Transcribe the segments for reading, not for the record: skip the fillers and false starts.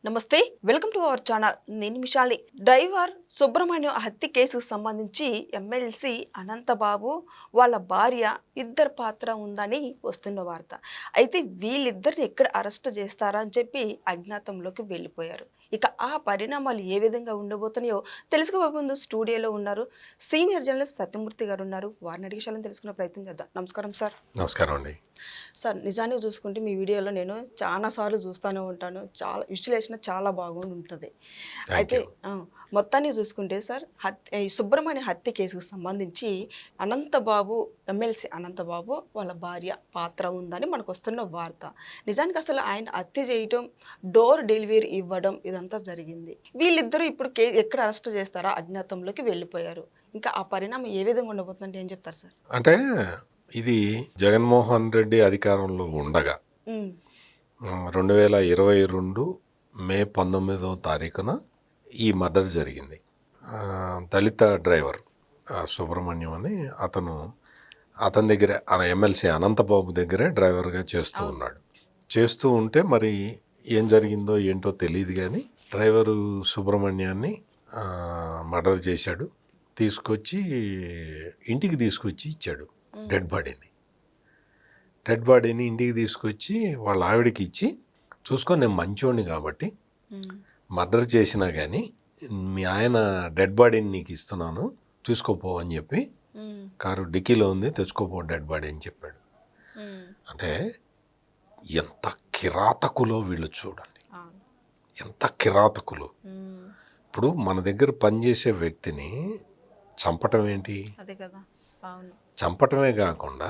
నమస్తే, welcome to our channel. నేను Vishali. Driver Subrahmanyam హత్య కేసుకు సంబంధించి ఎమ్మెల్సీ అనంతబాబు వాళ్ళ భార్య ఇద్దరు పాత్ర ఉందని వస్తున్న వార్త. అయితే వీళ్ళిద్దరిని ఎక్కడ అరెస్ట్ చేస్తారా అని చెప్పి అజ్ఞాతంలోకి వెళ్ళిపోయారు. ఇక ఆ పరిణామాలు ఏ విధంగా ఉండబోతున్నాయో తెలుసుకోబోయే ముందు స్టూడియోలో ఉన్నారు సీనియర్ జర్నలిస్ట్ సత్యమూర్తి గారు ఉన్నారు. వారిని అడిగి విషయాలను తెలుసుకునే ప్రయత్నం చేద్దాం. నమస్కారం సార్. నమస్కారం అండి. సార్, నిజానికి చూసుకుంటే మీ వీడియోలో నేను చాలాసార్లు చూస్తూనే ఉంటాను. చాలా విశ్లేషణ చాలా బాగుండి ఉంటుంది. అయితే మొత్తాన్ని చూసుకుంటే సార్, ఈ సుబ్రహ్మణ్య హత్య కేసుకు సంబంధించి అనంతబాబు ఎమ్మెల్సీ అనంతబాబు వాళ్ళ భార్య పాత్ర ఉందని మనకు వస్తున్న వార్త. నిజానికి అసలు ఆయన హత్య చేయటం, డోర్ డెలివరీ ఇవ్వడం ఇదంతా జరిగింది. వీళ్ళిద్దరూ ఇప్పుడు ఎక్కడ అరెస్ట్ చేస్తారా అజ్ఞాతంలోకి వెళ్ళిపోయారు. ఇంకా ఆ పరిణామం ఏ విధంగా ఉండబోతుందంటే ఏం చెప్తారు సార్? అంటే ఇది జగన్మోహన్ రెడ్డి అధికారంలో ఉండగా 2022 మే 19వ తారీఖున ఈ మర్డర్ జరిగింది. దళిత డ్రైవర్ సుబ్రహ్మణ్యం అని అతని దగ్గర ఎమ్మెల్సీ అనంతబాబు దగ్గరే డ్రైవర్గా చేస్తూ ఉన్నాడు. చేస్తూ ఉంటే మరి ఏం జరిగిందో ఏంటో తెలియదు, కానీ డ్రైవరు సుబ్రహ్మణ్యాన్ని మర్డర్ చేశాడు. ఇంటికి తీసుకొచ్చి ఇచ్చాడు. డెడ్ బాడీని ఇంటికి తీసుకొచ్చి వాళ్ళ ఆవిడకి ఇచ్చి, చూసుకొని నేను మంచోడిని కాబట్టి మర్డర్ చేసినా కానీ మీ ఆయన డెడ్ బాడీని నీకు ఇస్తున్నాను, తీసుకోపో అని చెప్పి కారు డిక్కీలో ఉంది, తెచ్చుకోపో డెడ్ బాడీ అని చెప్పాడు. అంటే ఎంత కిరాతకులో వీళ్ళు చూడండి, ఎంత కిరాతకులు. ఇప్పుడు మన దగ్గర పనిచేసే వ్యక్తిని చంపటం ఏంటి? చంపటమే కాకుండా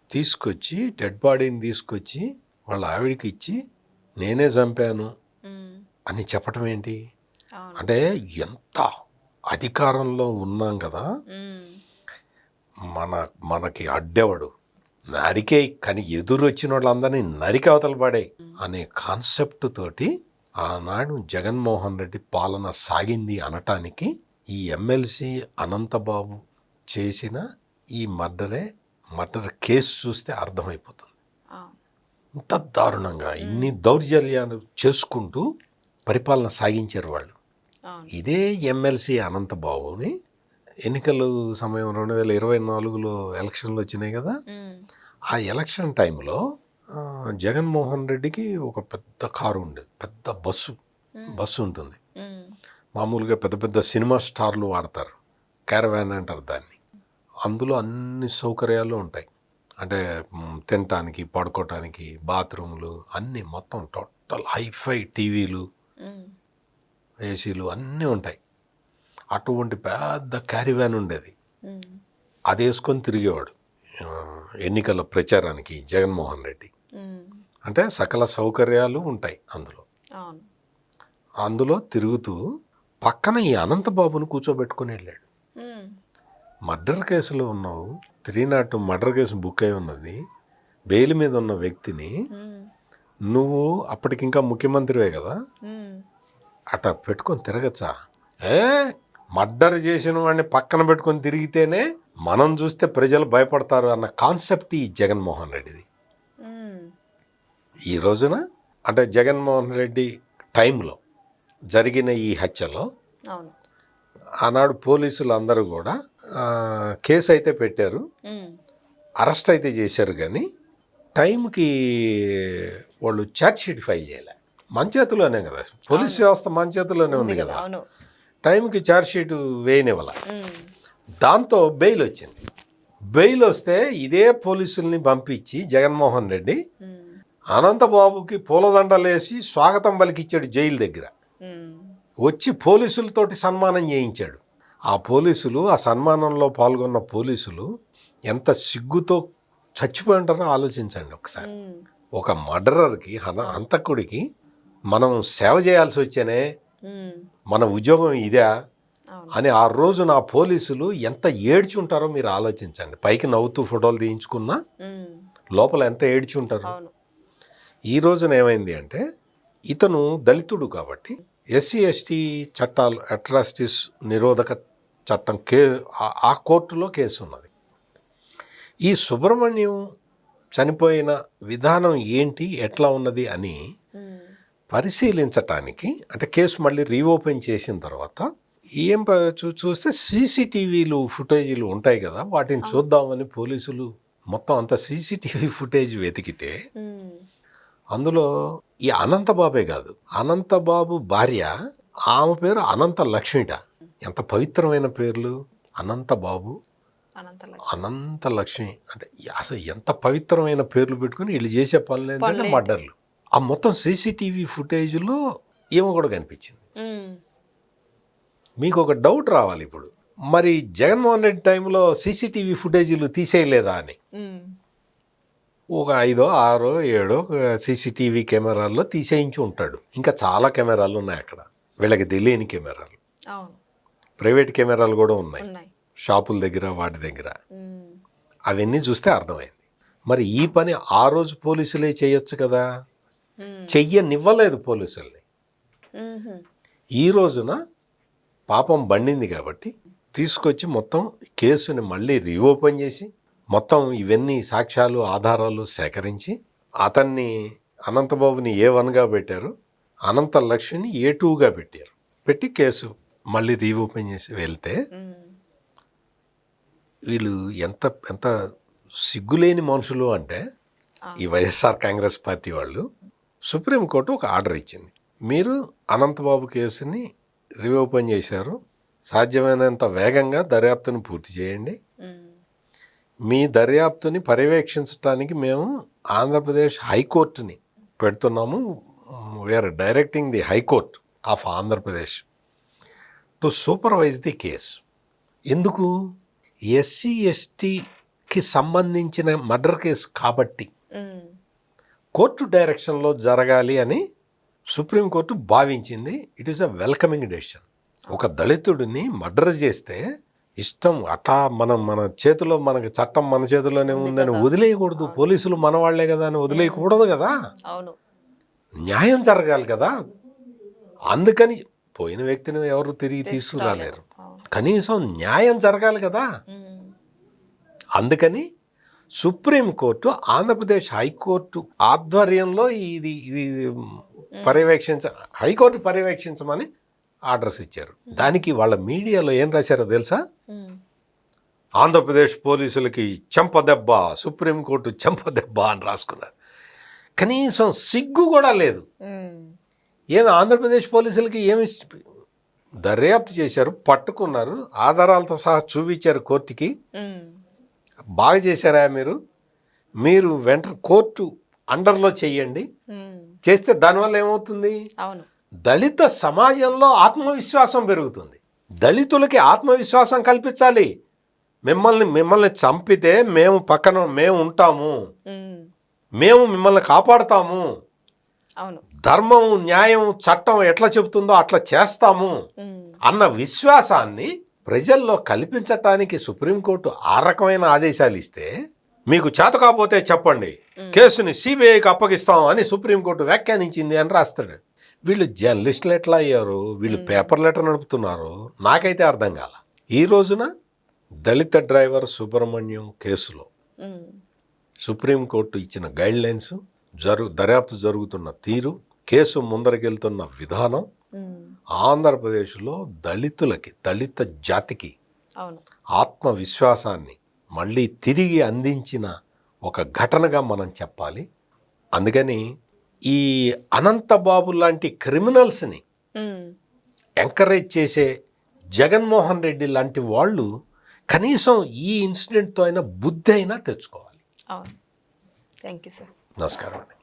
తీసుకొచ్చి డెడ్ బాడీని తీసుకొచ్చి వాళ్ళ ఆవిడికి ఇచ్చి నేనే చంపాను అని చెప్పటం ఏంటి? అంటే ఎంత అధికారంలో ఉన్నాం కదా, మనకి అడ్డెవడు నరికే, కానీ ఎదురు వచ్చిన వాళ్ళందరినీ నరికి అవతల పడే అనే కాన్సెప్ట్ తోటి ఆనాడు జగన్మోహన్ రెడ్డి పాలన సాగింది అనటానికి ఈ ఎమ్మెల్సీ అనంతబాబు చేసిన ఈ మర్డర్ కేసు చూస్తే అర్థమైపోతుంది. ఇంత దారుణంగా ఇన్ని దౌర్జన్యాలు చేసుకుంటూ పరిపాలన సాగించారు వాళ్ళు. ఇదే ఎమ్మెల్సీ అనంతబాబుని ఎన్నికల సమయం 2024లో ఎలక్షన్లు వచ్చినాయి కదా, ఆ ఎలక్షన్ టైంలో జగన్మోహన్ రెడ్డికి ఒక పెద్ద కారు ఉండేది, పెద్ద బస్సు ఉంటుంది. మామూలుగా పెద్ద పెద్ద సినిమా స్టార్లు వాడతారు, క్యారవాన్ అంటారు దాన్ని. అందులో అన్ని సౌకర్యాలు ఉంటాయి. అంటే తినటానికి, పడుకోవటానికి, బాత్రూమ్లు అన్నీ, మొత్తం టోటల్ హైఫై టీవీలు, ఏసీలు అన్నీ ఉంటాయి. అటువంటి పెద్ద క్యారివాన్ ఉండేది. అది వేసుకొని తిరిగేవాడు ఎన్నికల ప్రచారానికి జగన్మోహన్ రెడ్డి. అంటే సకల సౌకర్యాలు ఉంటాయి అందులో తిరుగుతూ పక్కన ఈ అనంతబాబును కూర్చోబెట్టుకుని వెళ్ళాడు. మర్డర్ కేసులో ఉన్నావు, 302 మర్డర్ కేసు బుక్ అయి ఉన్నది, బెయిల్ మీద ఉన్న వ్యక్తిని నువ్వు అప్పటికింకా ముఖ్యమంత్రివే కదా, అట పెట్టుకొని తిరగచ్చా? మర్డర్ చేసిన వాడిని పక్కన పెట్టుకొని తిరిగితేనే మనం చూస్తే ప్రజలు భయపడతారు అన్న కాన్సెప్ట్ ఈ జగన్మోహన్ రెడ్డిది. ఈ రోజున అంటే జగన్మోహన్ రెడ్డి టైంలో జరిగిన ఈ హత్యలో ఆనాడు పోలీసులు అందరూ కూడా కేసు అయితే పెట్టారు, అరెస్ట్ అయితే చేశారు, కానీ టైంకి వాళ్ళు ఛార్జ్ షీట్ ఫైల్ చేయలే. మన చేతిలోనే కదా, పోలీస్ వ్యవస్థ మన చేతిలోనే ఉంది కదా, టైంకి ఛార్జ్ షీట్ వేయనివ్వాల. దాంతో బెయిల్ వచ్చింది. బెయిల్ వస్తే ఇదే పోలీసుల్ని పంపించి జగన్మోహన్ రెడ్డి అనంతబాబుకి పూలదండలేసి స్వాగతం పలికిచ్చాడు జైలు దగ్గర. వచ్చి పోలీసులతోటి సన్మానం చేయించాడు. ఆ పోలీసులు, ఆ సన్మానంలో పాల్గొన్న పోలీసులు ఎంత సిగ్గుతో చచ్చిపోయి ఉంటారో ఆలోచించండి ఒకసారి. ఒక మర్డరర్కి, హంతకుడికి మనం సేవ చేయాల్సి వచ్చేనే, మన ఉద్యోగం ఇదే అని ఆ రోజు నా పోలీసులు ఎంత ఏడ్చి ఉంటారో మీరు ఆలోచించండి. పైకి నవ్వుతూ ఫోటోలు తీయించుకున్నా లోపల ఎంత ఏడ్చి ఉంటారు. ఈ రోజున ఏమైంది అంటే, ఇతను దళితుడు కాబట్టి ఎస్సీ ఎస్టీ చట్టాలు, అట్రాసిటీస్ నిరోధక చట్టం ఆ కోర్టులో కేసు ఉన్నది. ఈ సుబ్రహ్మణ్యం చనిపోయిన విధానం ఏంటి, ఎట్లా ఉన్నది అని పరిశీలించటానికి, అంటే కేసు మళ్ళీ రీఓపెన్ చేసిన తర్వాత ఏం చూస్తే సీసీటీవీలు ఫుటేజీలు ఉంటాయి కదా, వాటిని చూద్దామని పోలీసులు మొత్తం అంత సీసీటీవీ ఫుటేజ్ వెతికితే అందులో ఈ అనంతబాబే కాదు, అనంతబాబు భార్య, ఆమె పేరు అనంత లక్ష్మిట. ఎంత పవిత్రమైన పేర్లు, అనంతబాబు, అనంత లక్ష్మి. అంటే అసలు ఎంత పవిత్రమైన పేర్లు పెట్టుకుని వీళ్ళు చేసే పనులు ఏంటంటే మర్డర్లు. ఆ మొత్తం సీసీటీవీ ఫుటేజ్లో ఏమో కూడా కనిపించింది. మీకు ఒక డౌట్ రావాలి ఇప్పుడు, మరి జగన్మోహన్ రెడ్డి టైంలో సీసీటీవీ ఫుటేజీలు తీసేయలేదా అని. ఒక 5, 6, 7 సీసీటీవీ కెమెరాల్లో తీసేయించి ఉంటాడు. ఇంకా చాలా కెమెరాలు ఉన్నాయి అక్కడ, వీళ్ళకి తెలియని కెమెరాలు, ప్రైవేట్ కెమెరాలు కూడా ఉన్నాయి షాపుల దగ్గర, వాటి దగ్గర. అవన్నీ చూస్తే అర్థమైంది. మరి ఈ పని ఆ రోజు పోలీసులే చేయొచ్చు కదా, చెయ్యనివ్వలేదు పోలీసుల్ని. ఈ రోజున పాపం బండింది కాబట్టి తీసుకొచ్చి మొత్తం కేసుని మళ్ళీ రీఓపెన్ చేసి మొత్తం ఇవన్నీ సాక్ష్యాలు ఆధారాలు సేకరించి అతన్ని, అనంతబాబుని A1గా పెట్టారు, అనంత లక్ష్మిని A2గా పెట్టారు. పెట్టి కేసు మళ్ళీ రీఓపెన్ చేసి వెళ్తే వీళ్ళు ఎంత ఎంత సిగ్గులేని మనుషులు అంటే, ఈ వైఎస్ఆర్ కాంగ్రెస్ పార్టీ వాళ్ళు సుప్రీంకోర్టు ఒక ఆర్డర్ ఇచ్చింది. మీరు అనంతబాబు కేసుని రీఓపెన్ చేశారు, సాధ్యమైనంత వేగంగా దర్యాప్తును పూర్తి చేయండి. మీ దర్యాప్తుని పర్యవేక్షించడానికి మేము ఆంధ్రప్రదేశ్ హైకోర్టుని పెడుతున్నాము. We are directing the high court of Andhra Pradesh to supervise the case. ఎందుకు? SC STకి సంబంధించిన మర్డర్ కేసు కాబట్టి కోర్టు డైరెక్షన్లో జరగాలి అని సుప్రీంకోర్టు భావించింది. It is a welcoming decision. ఒక దళితుడిని మర్డర్ చేస్తే ఇష్టం అట్లా మన చేతిలో, మనకి చట్టం మన చేతిలోనే ఉందని వదిలేయకూడదు. పోలీసులు మన వాళ్లే కదా అని వదిలేయకూడదు కదా, న్యాయం జరగాలి కదా. అందుకని పోయిన వ్యక్తిని ఎవరు తిరిగి తీసుకురాలేరు, కనీసం న్యాయం జరగాలి కదా. అందుకని సుప్రీంకోర్టు ఆంధ్రప్రదేశ్ హైకోర్టు ఆధ్వర్యంలో ఇది హైకోర్టు పర్యవేక్షించమని ఆర్డర్స్ ఇచ్చారు. దానికి వాళ్ళ మీడియాలో ఏం రాశారో తెలుసా? ఆంధ్రప్రదేశ్ పోలీసులకి చెంపదెబ్బ, సుప్రీంకోర్టు చెంపదెబ్బ అని రాసుకున్నారు. కనీసం సిగ్గు కూడా లేదు. ఏమి ఆంధ్రప్రదేశ్ పోలీసులకి ఏమి దర్యాప్తు చేశారు, పట్టుకున్నారు, ఆధారాలతో సహా చూపించారు కోర్టుకి. బాగా చేశారా మీరు వెంటనే కోర్టు అండర్లో చెయ్యండి. చేస్తే దానివల్ల ఏమవుతుంది? దళిత సమాజంలో ఆత్మవిశ్వాసం పెరుగుతుంది. దళితులకి ఆత్మవిశ్వాసం కల్పించాలి. మిమ్మల్ని చంపితే మేము పక్కన మేము ఉంటాము, మేము మిమ్మల్ని కాపాడుతాము, ధర్మం, న్యాయం, చట్టం ఎట్లా చెబుతుందో అట్లా చేస్తాము అన్న విశ్వాసాన్ని ప్రజల్లో కల్పించటానికి సుప్రీంకోర్టు ఆ రకమైన ఆదేశాలు ఇస్తే, మీకు చేత కాకపోతే చెప్పండి, కేసుని CBIకి అప్పగిస్తాం అని సుప్రీంకోర్టు వ్యాఖ్యానించింది అని రాస్తాడు. వీళ్ళు జర్నలిస్టులు ఎట్లా అయ్యారు, వీళ్ళు పేపర్లు ఎట్లా నడుపుతున్నారు నాకైతే అర్థం కాల. ఈ రోజున దళిత డ్రైవర్ సుబ్రహ్మణ్యం కేసులో సుప్రీంకోర్టు ఇచ్చిన గైడ్ లైన్స్, దర్యాప్తు జరుగుతున్న తీరు, కేసు ముందరకెళ్తున్న విధానం ఆంధ్రప్రదేశ్లో దళితులకి, దళిత జాతికి ఆత్మవిశ్వాసాన్ని మళ్ళీ తిరిగి అందించిన ఒక ఘటనగా మనం చెప్పాలి. అందుకని ఈ అనంతబాబు లాంటి క్రిమినల్స్ని ఎంకరేజ్ చేసే జగన్మోహన్ రెడ్డి లాంటి వాళ్ళు కనీసం ఈ ఇన్సిడెంట్తో అయినా బుద్ధి అయినా తెచ్చుకోవాలి. Thank you sir. నమస్కారం అండి.